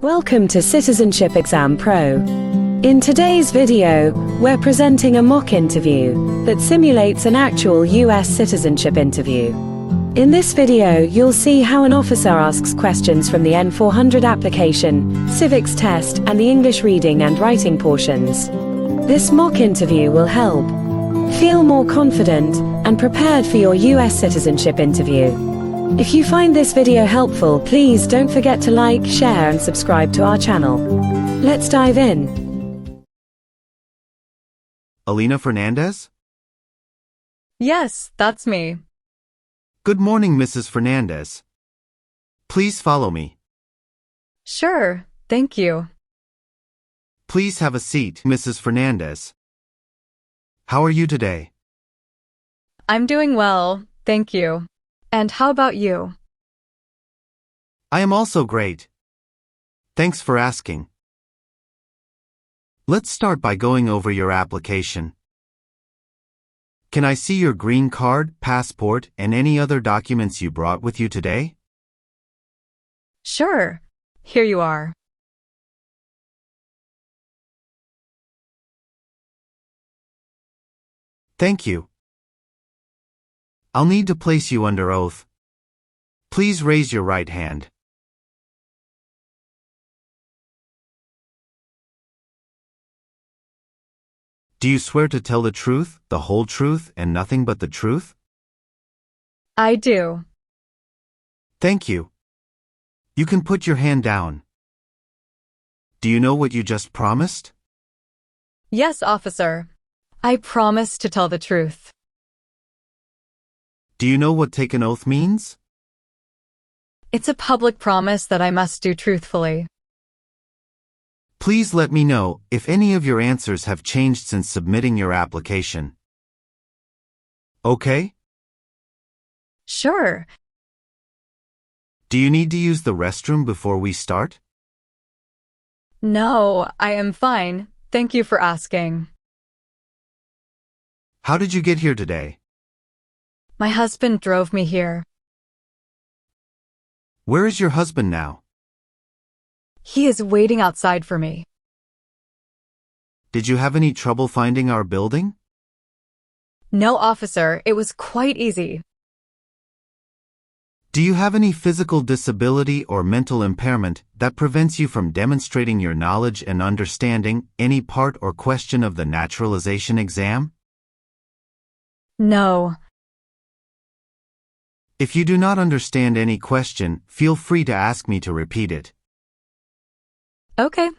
Welcome to Citizenship Exam Pro. In today's video, we're presenting a mock interview that simulates an actual US citizenship interview. In this video, you'll see how an officer asks questions from the N-400 application, civics test, and the English reading and writing portions. This mock interview will help feel more confident and prepared for your US citizenship interview. If you find this video helpful, please don't forget to like, share, and subscribe to our channel. Let's dive in. Alina Fernandez? Yes, that's me. Good morning, Mrs. Fernandez. Please follow me. Sure, thank you. Please have a seat, Mrs. Fernandez. How are you today? I'm doing well, thank you. And how about you? I am also great. Thanks for asking. Let's start by going over your application. Can I see your green card, passport, and any other documents you brought with you today? Sure, here you are. Thank you. I'll need to place you under oath. Please raise your right hand. Do you swear to tell the truth, the whole truth, and nothing but the truth? I do. Thank you. You can put your hand down. Do you know what you just promised? Yes, officer. I promise to tell the truth. Do you know what take an oath means? It's a public promise that I must do truthfully. Please let me know if any of your answers have changed since submitting your application. Okay? Sure. Do you need to use the restroom before we start? No, I am fine. Thank you for asking. How did you get here today? My husband drove me here. Where is your husband now? He is waiting outside for me. Did you have any trouble finding our building? No, officer, it was quite easy. Do you have any physical disability or mental impairment that prevents you from demonstrating your knowledge and understanding any part or question of the naturalization exam? No. If you do not understand any question, feel free to ask me to repeat it. Okay.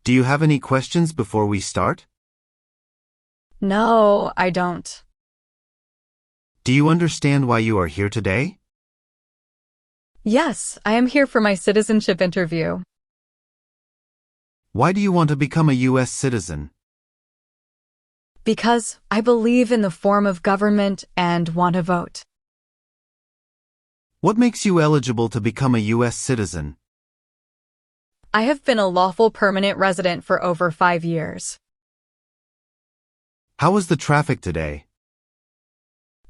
Do you have any questions before we start? No, I don't. Do you understand why you are here today? Yes, I am here for my citizenship interview. Why do you want to become a US citizen? Because I believe in the form of government and want to vote. What makes you eligible to become a US citizen? I have been a lawful permanent resident for over 5 years. How was the traffic today?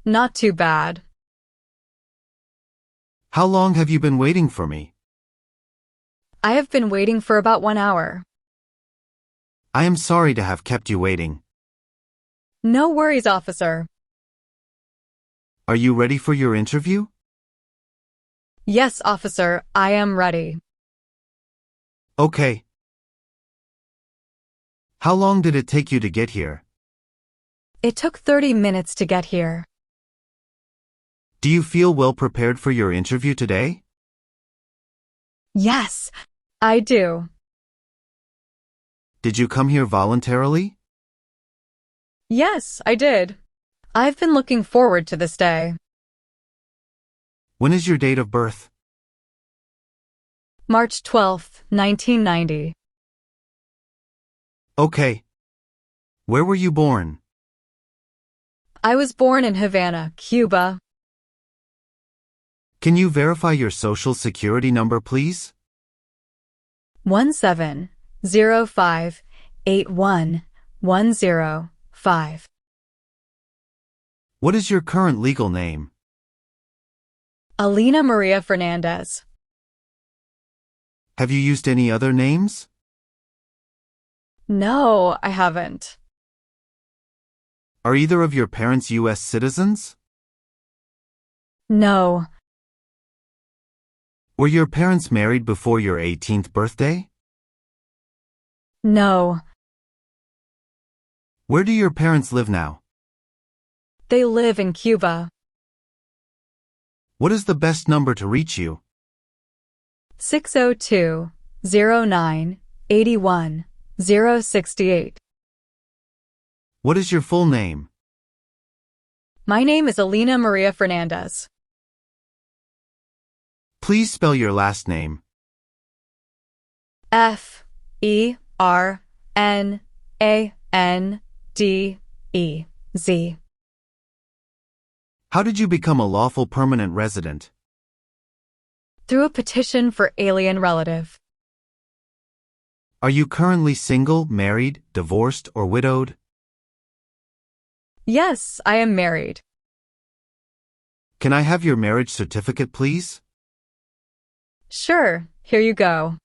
Not too bad. How long have you been waiting for me? I have been waiting for about 1 hour. I am sorry to have kept you waiting. No worries, officer. Are you ready for your interview? Yes, officer, I am ready. Okay. How long did it take you to get here? It took 30 minutes to get here. Do you feel well prepared for your interview today? Yes, I do. Did you come here voluntarily? Yes, I did. I've been looking forward to this day. When is your date of birth? March 12th, 1990. Okay. Where were you born? I was born in Havana, Cuba. Can you verify your social security number, please? 17058110. 5. What is your current legal name? Alina Maria Fernandez. Have you used any other names? No, I haven't. Are either of your parents US citizens? No. Were your parents married before your 18th birthday? No. Where do your parents live now? They live in Cuba. What is the best number to reach you? 602-09-81-068. What is your full name? My name is Alina Maria Fernandez. Please spell your last name. Fernandez. How did you become a lawful permanent resident? Through a petition for alien relative. Are you currently single, married, divorced, or widowed? Yes, I am married. Can I have your marriage certificate, please? Sure, here you go.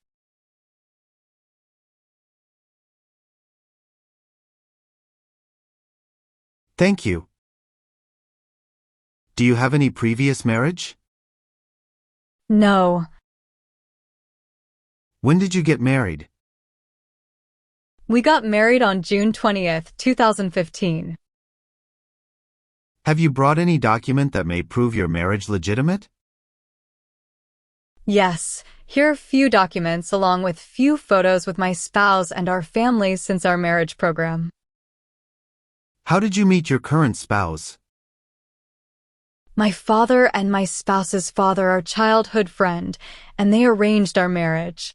Thank you. Do you have any previous marriage? No. When did you get married? We got married on June 20th, 2015. Have you brought any document that may prove your marriage legitimate? Yes, here are a few documents along with few photos with my spouse and our family since our marriage program. How did you meet your current spouse? My father and my spouse's father are childhood friend, and they arranged our marriage.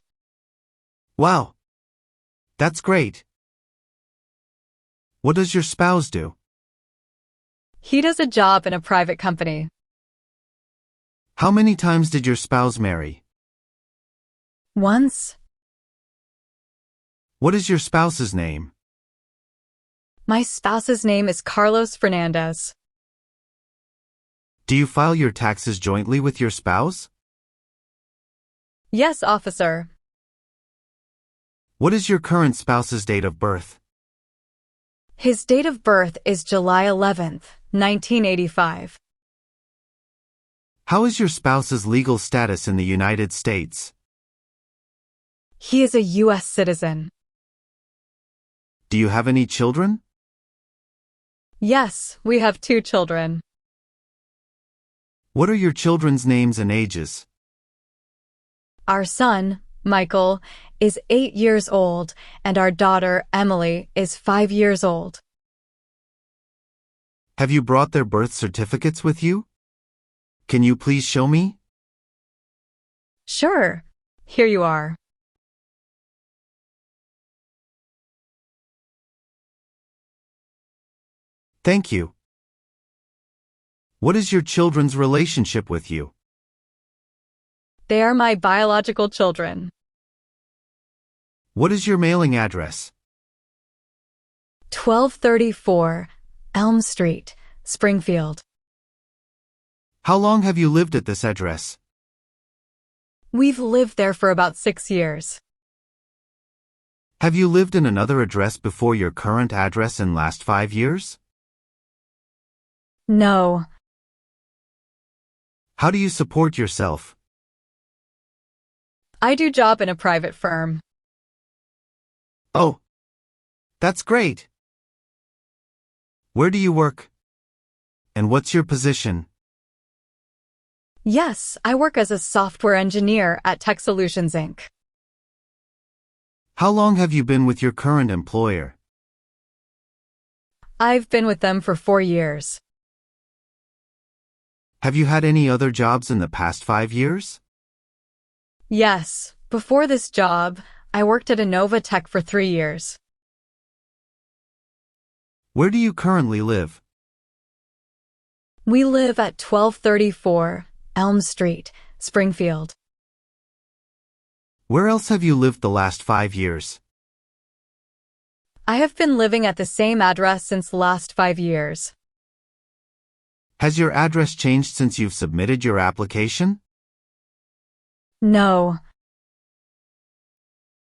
Wow. That's great. What does your spouse do? He does a job in a private company. How many times did your spouse marry? Once. What is your spouse's name? My spouse's name is Carlos Fernandez. Do you file your taxes jointly with your spouse? Yes, officer. What is your current spouse's date of birth? His date of birth is July 11th, 1985. How is your spouse's legal status in the United States? He is a US citizen. Do you have any children? Yes, we have 2 children. What are your children's names and ages? Our son, Michael, is 8 years old, and our daughter, Emily, is 5 years old. Have you brought their birth certificates with you? Can you please show me? Sure. Here you are. Thank you. What is your children's relationship with you? They are my biological children. What is your mailing address? 1234 Elm Street, Springfield. How long have you lived at this address? We've lived there for about 6 years. Have you lived in another address before your current address in last 5 years? No. How do you support yourself? I do job in a private firm. Oh, that's great. Where do you work? And what's your position? Yes, I work as a software engineer at Tech Solutions, Inc. How long have you been with your current employer? I've been with them for 4 years. Have you had any other jobs in the past 5 years? Yes, before this job, I worked at Innova Tech for 3 years. Where do you currently live? We live at 1234 Elm Street, Springfield. Where else have you lived the last 5 years? I have been living at the same address since the last 5 years. Has your address changed since you've submitted your application? No.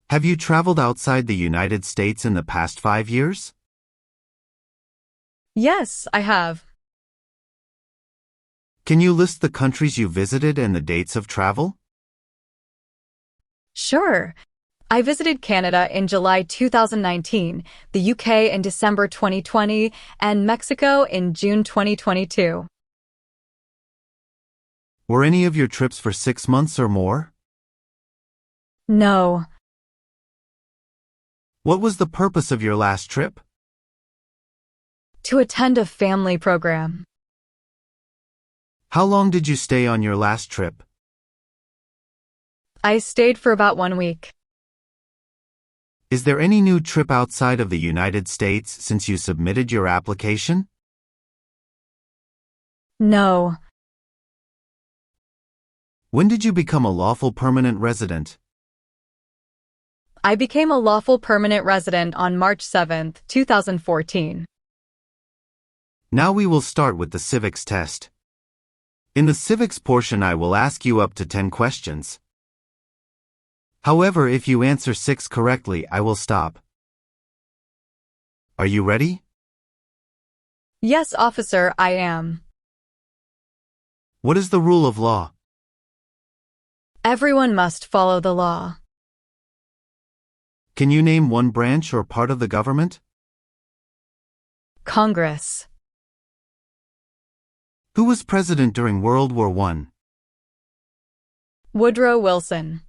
Have you traveled outside the United States in the past 5 years? Yes, I have. Can you list the countries you visited and the dates of travel? Sure. I visited Canada in July 2019, the UK in December 2020, and Mexico in June 2022. Were any of your trips for 6 months or more? No. What was the purpose of your last trip? To attend a family program. How long did you stay on your last trip? I stayed for about 1 week. Is there any new trip outside of the United States since you submitted your application? No. When did you become a lawful permanent resident? I became a lawful permanent resident on March 7, 2014. Now we will start with the civics test. In the civics portion, I will ask you up to 10 questions. However, if you answer 6 correctly, I will stop. Are you ready? Yes, officer, I am. What is the rule of law? Everyone must follow the law. Can you name one branch or part of the government? Congress. Who was president during World War I? Woodrow Wilson.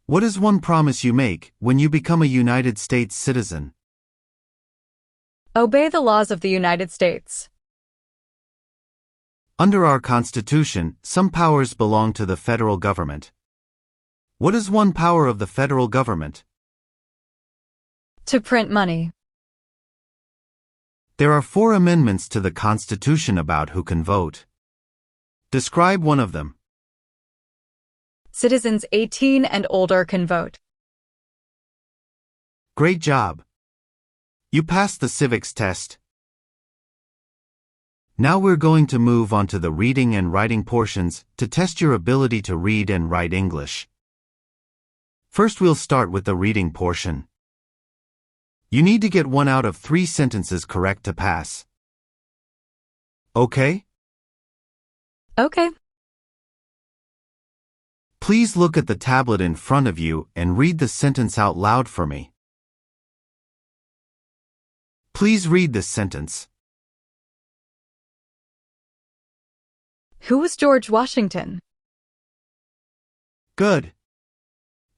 What is one promise you make when you become a United States citizen? Obey the laws of the United States. Under our Constitution, some powers belong to the federal government. What is one power of the federal government? To print money. There are 4 amendments to the Constitution about who can vote. Describe one of them. Citizens 18 and older can vote. Great job. You passed the civics test. Now we're going to move on to the reading and writing portions to test your ability to read and write English. First, we'll start with the reading portion. You need to get 1 out of 3 sentences correct to pass. Okay? Okay. Please look at the tablet in front of you and read the sentence out loud for me. Please read this sentence. Who was George Washington? Good.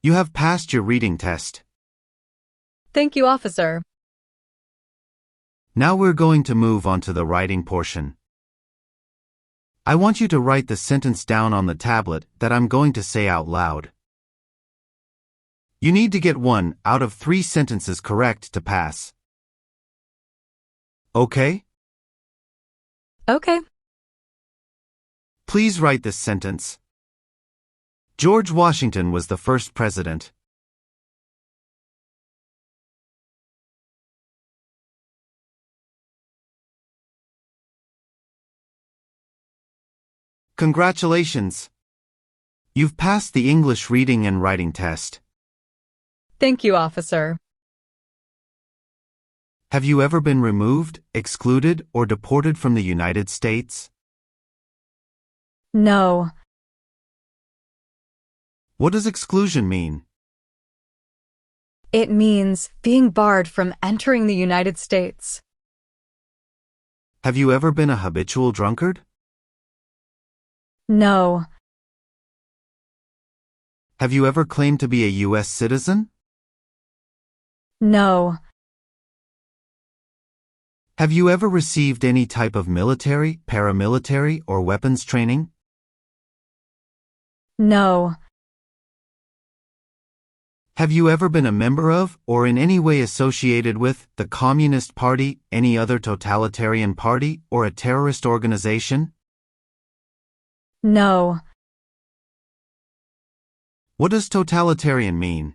You have passed your reading test. Thank you, officer. Now we're going to move on to the writing portion. I want you to write the sentence down on the tablet that I'm going to say out loud. You need to get 1 out of 3 sentences correct to pass. Okay? Okay. Please write this sentence. George Washington was the first president. Congratulations! You've passed the English reading and writing test. Thank you, officer. Have you ever been removed, excluded, or deported from the United States? No. What does exclusion mean? It means being barred from entering the United States. Have you ever been a habitual drunkard? No. Have you ever claimed to be a US citizen? No. Have you ever received any type of military, paramilitary, or weapons training? No. Have you ever been a member of, or in any way associated with, the Communist Party, any other totalitarian party, or a terrorist organization? No. What does totalitarian mean?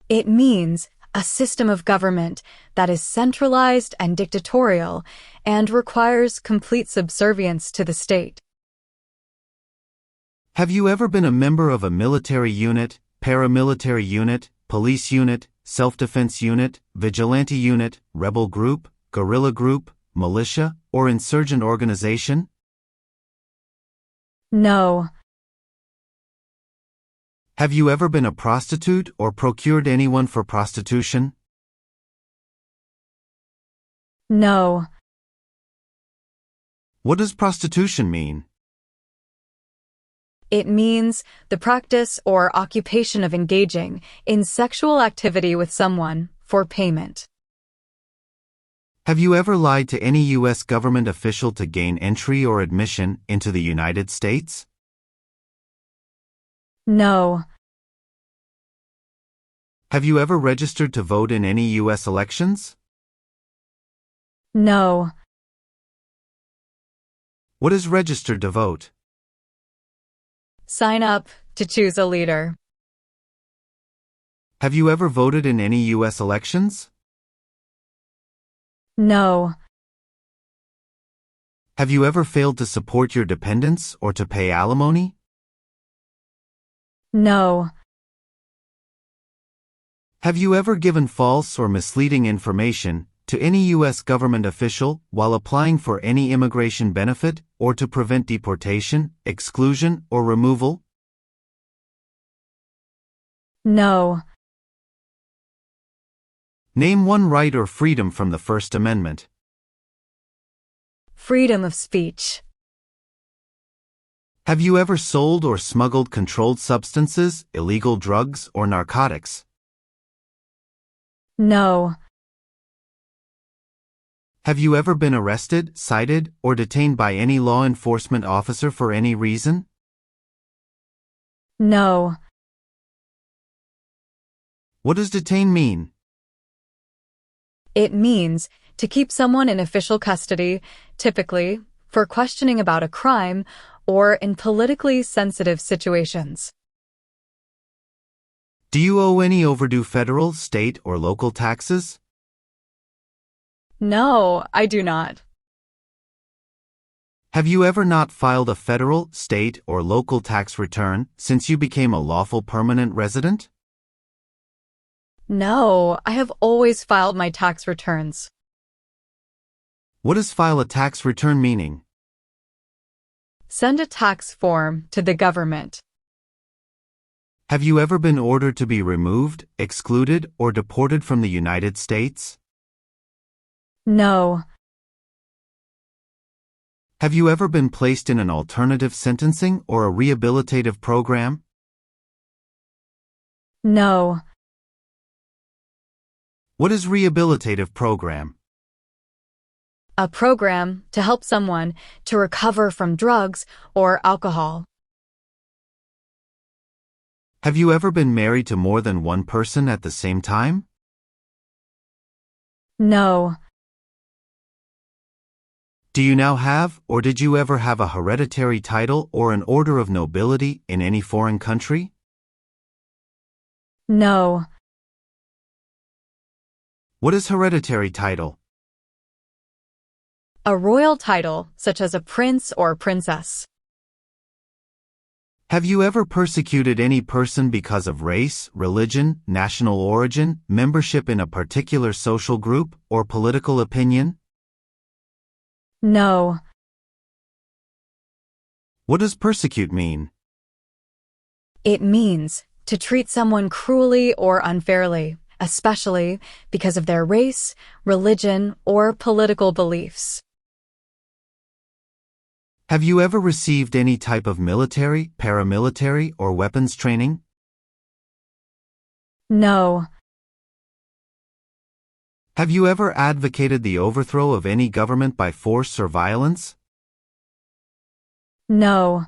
It means a system of government that is centralized and dictatorial and requires complete subservience to the state. Have you ever been a member of a military unit, paramilitary unit, police unit, self-defense unit, vigilante unit, rebel group, guerrilla group, militia, or insurgent organization? No. Have you ever been a prostitute or procured anyone for prostitution? No. What does prostitution mean? It means the practice or occupation of engaging in sexual activity with someone for payment. Have you ever lied to any U.S. government official to gain entry or admission into the United States? No. Have you ever registered to vote in any U.S. elections? No. What is registered to vote? Sign up to choose a leader. Have you ever voted in any U.S. elections? No. Have you ever failed to support your dependents or to pay alimony? No. Have you ever given false or misleading information to any U.S. government official while applying for any immigration benefit or to prevent deportation, exclusion, or removal? No. Name one right or freedom from the First Amendment. Freedom of speech. Have you ever sold or smuggled controlled substances, illegal drugs, or narcotics? No. Have you ever been arrested, cited, or detained by any law enforcement officer for any reason? No. What does detain mean? It means to keep someone in official custody, typically for questioning about a crime or in politically sensitive situations. Do you owe any overdue federal, state, or local taxes? No, I do not. Have you ever not filed a federal, state, or local tax return since you became a lawful permanent resident? No, I have always filed my tax returns. What does file a tax return meaning? Send a tax form to the government. Have you ever been ordered to be removed, excluded, or deported from the United States? No. Have you ever been placed in an alternative sentencing or a rehabilitative program? No. What is rehabilitative program? A program to help someone to recover from drugs or alcohol. Have you ever been married to more than one person at the same time? No. Do you now have, or did you ever have a hereditary title or an order of nobility in any foreign country? No. What is hereditary title? A royal title, such as a prince or princess. Have you ever persecuted any person because of race, religion, national origin, membership in a particular social group, or political opinion? No. What does persecute mean? It means to treat someone cruelly or unfairly, especially because of their race, religion, or political beliefs. Have you ever received any type of military, paramilitary, or weapons training? No. Have you ever advocated the overthrow of any government by force or violence? No.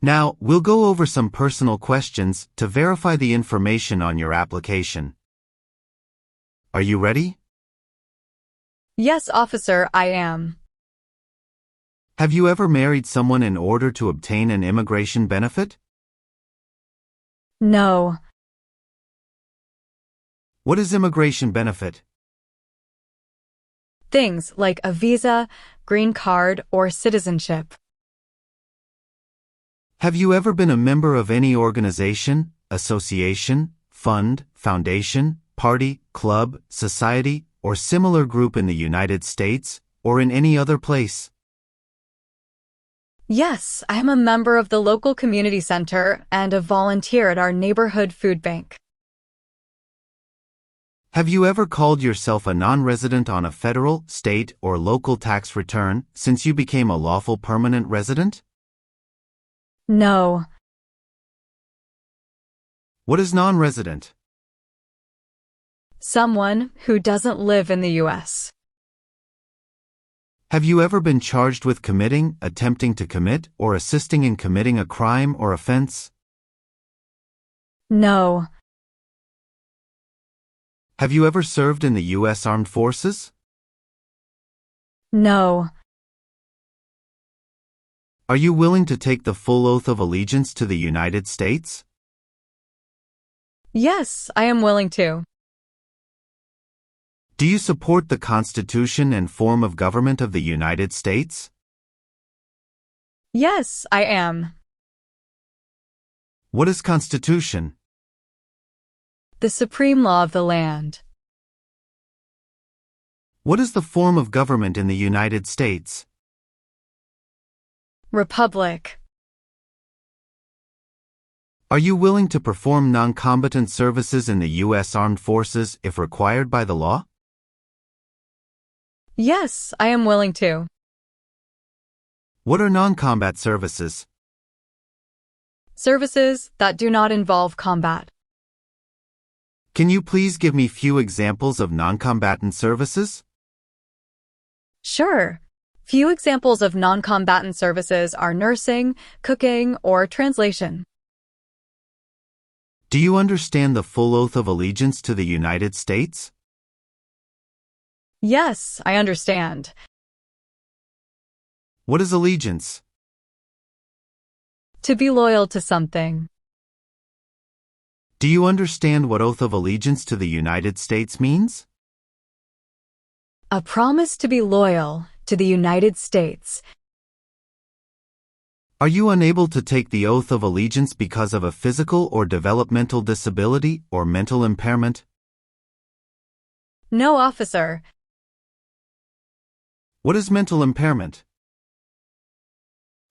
Now, we'll go over some personal questions to verify the information on your application. Are you ready? Yes, officer, I am. Have you ever married someone in order to obtain an immigration benefit? No. What is immigration benefit? Things like a visa, green card, or citizenship. Have you ever been a member of any organization, association, fund, foundation, party, club, society, or similar group in the United States, or in any other place? Yes, I am a member of the local community center and a volunteer at our neighborhood food bank. Have you ever called yourself a non-resident on a federal, state, or local tax return since you became a lawful permanent resident? No. What is non-resident? Someone who doesn't live in the U.S. Have you ever been charged with committing, attempting to commit, or assisting in committing a crime or offense? No. Have you ever served in the U.S. Armed Forces? No. Are you willing to take the full oath of allegiance to the United States? Yes, I am willing to. Do you support the Constitution and form of government of the United States? Yes, I am. What is Constitution? The supreme law of the land. What is the form of government in the United States? Republic. Are you willing to perform non-combatant services in the U.S. Armed Forces if required by the law? Yes, I am willing to. What are non-combat services? Services that do not involve combat. Can you please give me few examples of non-combatant services? Sure. Few examples of non-combatant services are nursing, cooking, or translation. Do you understand the full oath of allegiance to the United States? Yes, I understand. What is allegiance? To be loyal to something. Do you understand what oath of allegiance to the United States means? A promise to be loyal to the United States. Are you unable to take the oath of allegiance because of a physical or developmental disability or mental impairment? No, officer. What is mental impairment?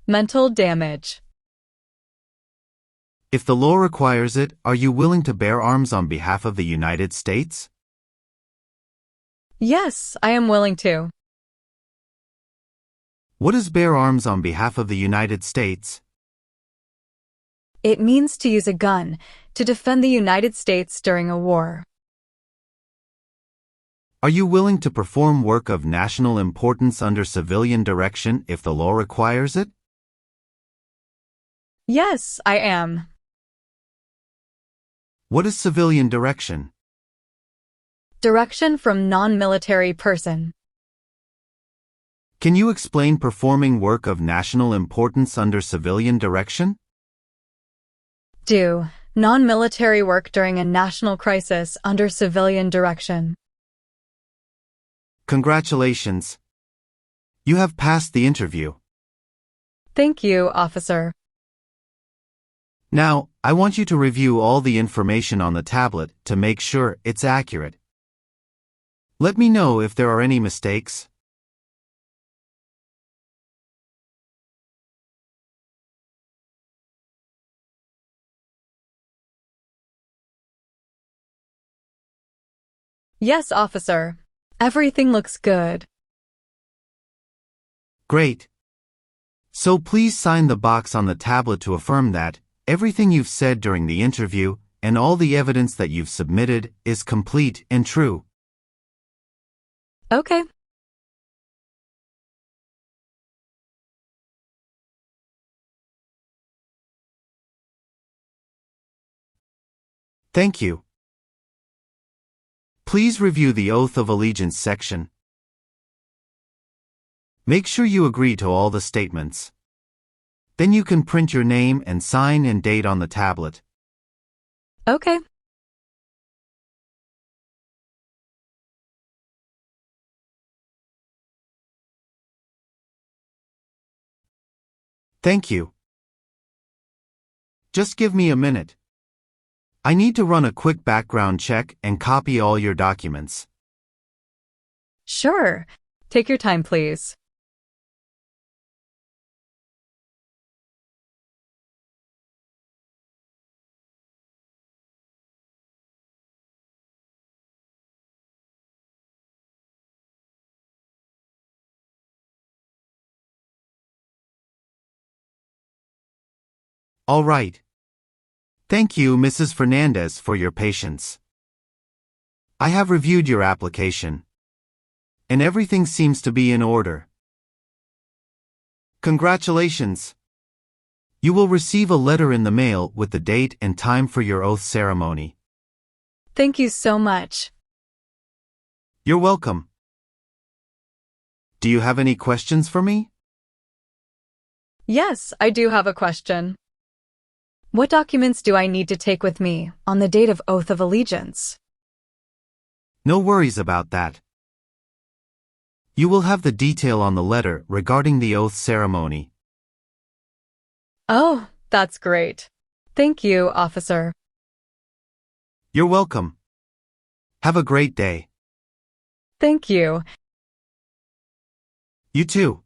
Mental damage. If the law requires it, are you willing to bear arms on behalf of the United States? Yes, I am willing to. What is bear arms on behalf of the United States? It means to use a gun to defend the United States during a war. Are you willing to perform work of national importance under civilian direction if the law requires it? Yes, I am. What is civilian direction? Direction from non-military person. Can you explain performing work of national importance under civilian direction? Do non-military work during a national crisis under civilian direction. Congratulations. You have passed the interview. Thank you, officer. Now, I want you to review all the information on the tablet to make sure it's accurate. Let me know if there are any mistakes. Yes, officer. Everything looks good. Great. So please sign the box on the tablet to affirm that everything you've said during the interview and all the evidence that you've submitted is complete and true. Okay. Thank you. Please review the Oath of Allegiance section. Make sure you agree to all the statements. Then you can print your name and sign and date on the tablet. Okay. Thank you. Just give me a minute. I need to run a quick background check and copy all your documents. Sure. Take your time, please. All right. Thank you, Mrs. Fernandez, for your patience. I have reviewed your application, and everything seems to be in order. Congratulations! You will receive a letter in the mail with the date and time for your oath ceremony. Thank you so much. You're welcome. Do you have any questions for me? Yes, I do have a question. What documents do I need to take with me on the date of Oath of Allegiance? No worries about that. You will have the detail on the letter regarding the oath ceremony. Oh, that's great. Thank you, officer. You're welcome. Have a great day. Thank you. You too.